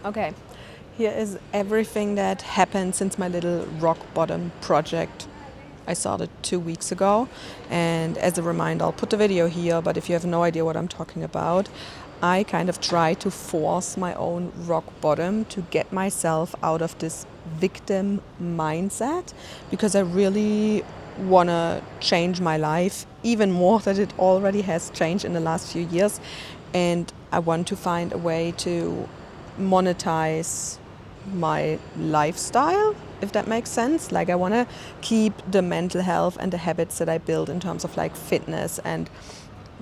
Okay, here is everything that happened since my little rock bottom project I started 2 weeks ago. And as a reminder, I'll put the video here, but if you have no idea what I'm talking about, I kind of try to force my own rock bottom to get myself out of this victim mindset, because I really want to change my life even more than it already has changed in the last few years. And I want to find a way to monetize my lifestyle, if that makes sense. Like, I want to keep the mental health and the habits that I build in terms of like fitness and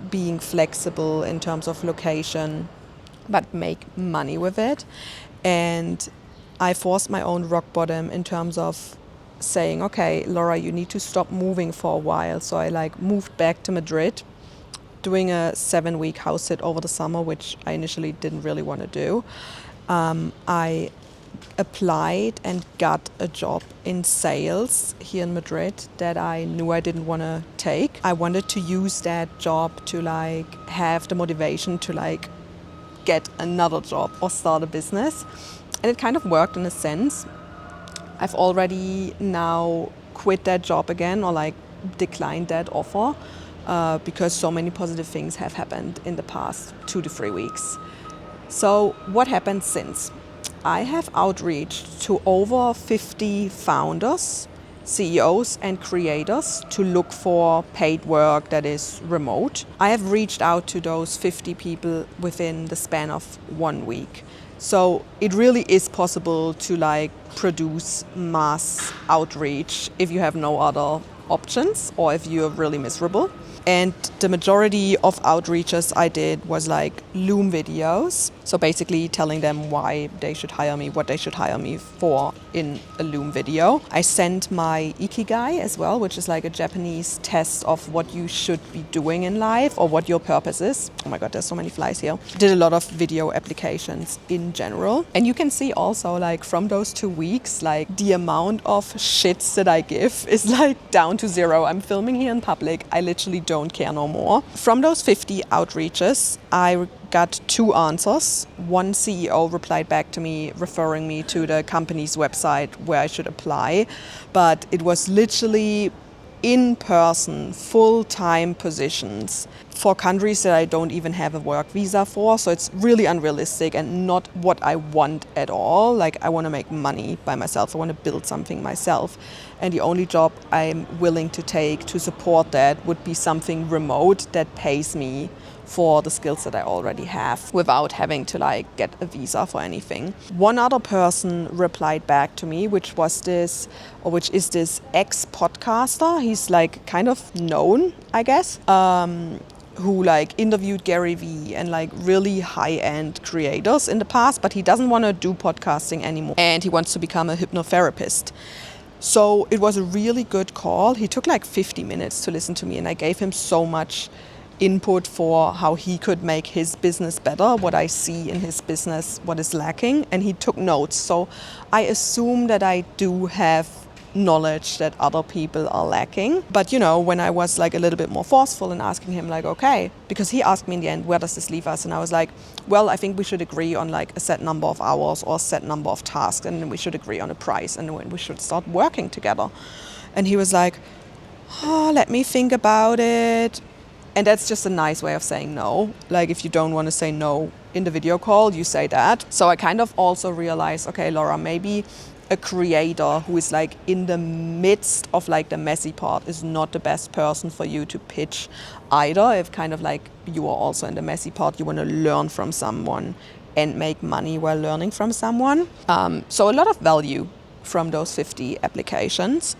being flexible in terms of location, but make money with it. And I forced my own rock bottom in terms of saying, okay, Laura, you need to stop moving for a while. So I like moved back to Madrid, doing a 7-week house sit over the summer, which I initially didn't really want to do. I applied and got a job in sales here in Madrid that I knew I didn't want to take. I wanted to use that job to like have the motivation to like get another job or start a business. And it kind of worked in a sense. I've already now quit that job again, or like declined that offer, because so many positive things have happened in the past 2 to 3 weeks. So what happened since? I have outreached to over 50 founders, CEOs and creators to look for paid work that is remote. I have reached out to those 50 people within the span of 1 week. So it really is possible to like produce mass outreach if you have no other options or if you're really miserable. And the majority of outreaches I did was like Loom videos. So basically telling them why they should hire me, what they should hire me for in a Loom video. I sent my Ikigai as well, which is like a Japanese test of what you should be doing in life or what your purpose is. Oh my God, there's so many flies here. Did a lot of video applications in general. And you can see also like from those 2 weeks, like the amount of shits that I give is like down to zero. I'm filming here in public. I literally don't care no more. From those 50 outreaches, I got 2 answers. One CEO replied back to me, referring me to the company's website where I should apply. But it was literally in-person, full-time positions for countries that I don't even have a work visa for. So it's really unrealistic and not what I want at all. Like, I want to make money by myself. I want to build something myself. And the only job I'm willing to take to support that would be something remote that pays me for the skills that I already have without having to like get a visa for anything. One other person replied back to me, which is this ex-podcaster. He's like kind of known, I guess, who like interviewed Gary Vee and like really high-end creators in the past, but he doesn't want to do podcasting anymore and he wants to become a hypnotherapist. So it was a really good call. He took like 50 minutes to listen to me and I gave him so much input for how he could make his business better, what I see in his business, what is lacking, and he took notes. So I assume that I do have knowledge that other people are lacking. But you know, when I was like a little bit more forceful and asking him like, okay, because he asked me in the end, where does this leave us? And I was like, well, I think we should agree on like a set number of hours or a set number of tasks, and then we should agree on a price, and then we should start working together. And he was like, oh, let me think about it. And that's just a nice way of saying no. Like, if you don't want to say no in the video call, you say that. So I kind of also realized, okay, Laura, maybe a creator who is like in the midst of like the messy part is not the best person for you to pitch either. If kind of like you are also in the messy part, you want to learn from someone and make money while learning from someone. So a lot of value from those 50 applications.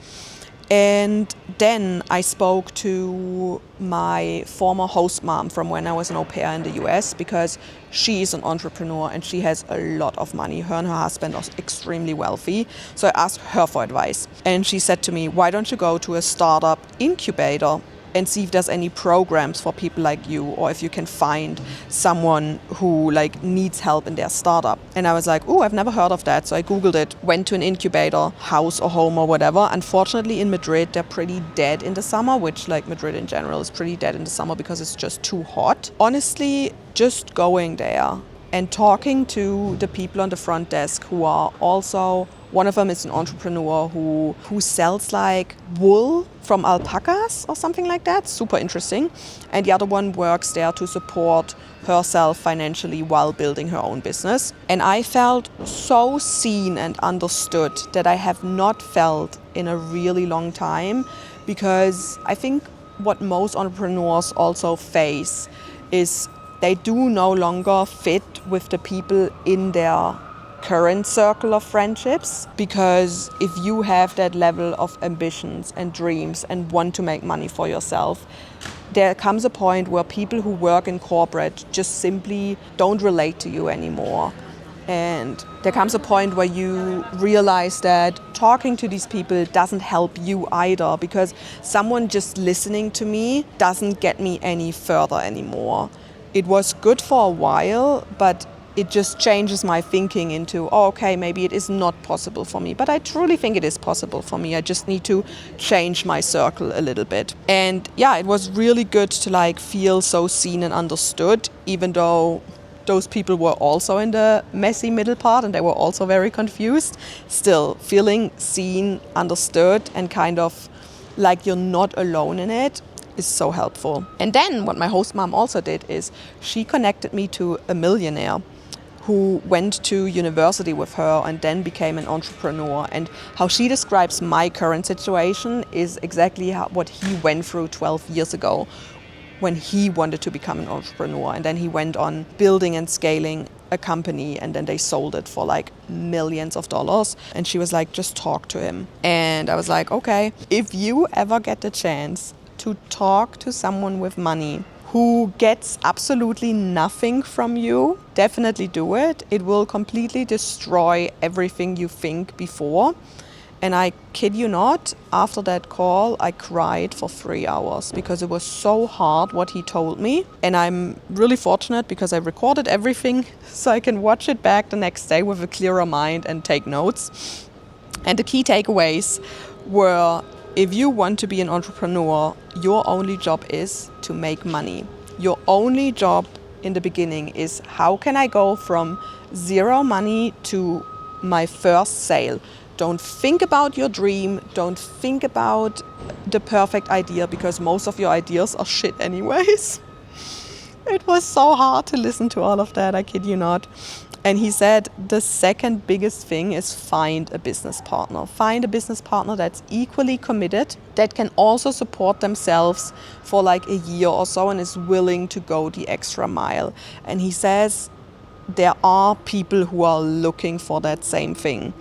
And then I spoke to my former host mom from when I was an AuPair in the US, because she is an entrepreneur and she has a lot of money. Her and her husband are extremely wealthy. So I asked her for advice. And she said to me, why don't you go to a startup incubator and see if there's any programs for people like you, or if you can find someone who like needs help in their startup. And I was like, oh, I've never heard of that. So I Googled it, went to an incubator, house or home or whatever. Unfortunately, in Madrid, they're pretty dead in the summer, which like Madrid in general is pretty dead in the summer because it's just too hot. Honestly, just going there and talking to the people on the front desk who are also, one of them is an entrepreneur who sells like wool from alpacas or something like that, super interesting. And the other one works there to support herself financially while building her own business. And I felt so seen and understood that I have not felt in a really long time, because I think what most entrepreneurs also face is they do no longer fit with the people in their current circle of friendships, because if you have that level of ambitions and dreams and want to make money for yourself, there comes a point where people who work in corporate just simply don't relate to you anymore. And there comes a point where you realize that talking to these people doesn't help you either, because someone just listening to me doesn't get me any further anymore. It was good for a while, but it just changes my thinking into, oh, okay, maybe it is not possible for me. But I truly think it is possible for me. I just need to change my circle a little bit. And yeah, it was really good to like feel so seen and understood, even though those people were also in the messy middle part and they were also very confused. Still, feeling seen, understood, and kind of like you're not alone in it is so helpful. And then what my host mom also did is she connected me to a millionaire who went to university with her and then became an entrepreneur. And how she describes my current situation is exactly what he went through 12 years ago when he wanted to become an entrepreneur. And then he went on building and scaling a company, and then they sold it for like millions of dollars. And she was like, just talk to him. And I was like, okay, if you ever get the chance to talk to someone with money who gets absolutely nothing from you, definitely do it. It will completely destroy everything you think before. And I kid you not, after that call, I cried for 3 hours because it was so hard what he told me. And I'm really fortunate because I recorded everything so I can watch it back the next day with a clearer mind and take notes. And the key takeaways were, if you want to be an entrepreneur, your only job is to make money. Your only job in the beginning is, how can I go from zero money to my first sale? Don't think about your dream. Don't think about the perfect idea, because most of your ideas are shit anyways. It was so hard to listen to all of that, I kid you not. And he said the second biggest thing is find a business partner. Find a business partner that's equally committed, that can also support themselves for like a year or so and is willing to go the extra mile. And he says there are people who are looking for that same thing.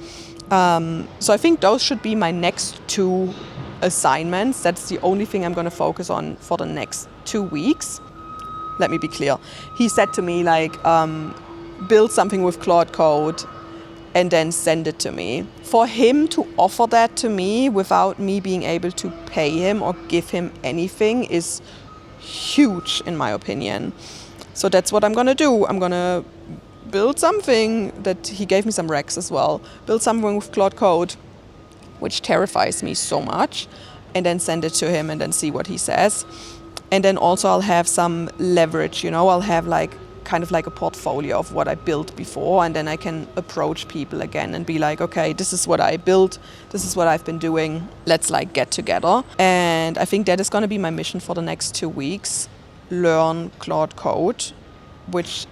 So I think those should be my next 2 assignments. That's the only thing I'm going to focus on for the next 2 weeks. Let me be clear. He said to me like, build something with Claude Code and then send it to me. For him to offer that to me without me being able to pay him or give him anything is huge in my opinion. So that's what I'm going to do. I'm going to build something that he gave me some recs as well. Build something with Claude Code, which terrifies me so much, and then send it to him and then see what he says. And then also I'll have some leverage, I'll have like kind of like a portfolio of what I built before, and then I can approach people again and be like, okay, this is what I built, this is what I've been doing, let's like get together. And I think that is going to be my mission for the next 2 weeks. Learn Claude Code, which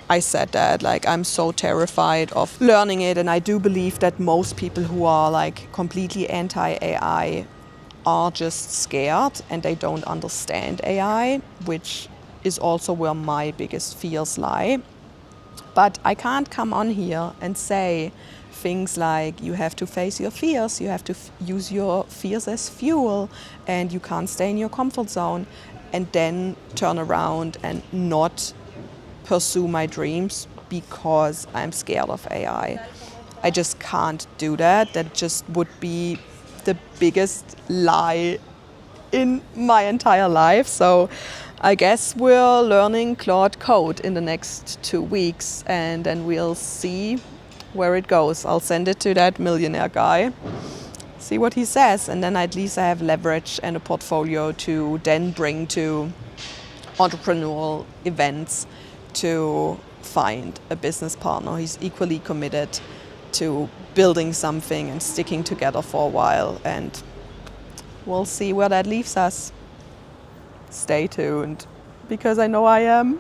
I said that like I'm so terrified of learning it, and I do believe that most people who are like completely anti-AI are just scared and they don't understand AI, which is also where my biggest fears lie. But I can't come on here and say things like you have to face your fears, you have to use your fears as fuel, and you can't stay in your comfort zone, and then turn around and not pursue my dreams because I'm scared of AI. I just can't do that. That just would be the biggest lie in my entire life. So I guess we're learning Claude Code in the next 2 weeks, and then we'll see where it goes. I'll send it to that millionaire guy, see what he says, and then at least I have leverage and a portfolio to then bring to entrepreneurial events to find a business partner who's equally committed to building something and sticking together for a while. And we'll see where that leaves us. Stay tuned, because I know I am.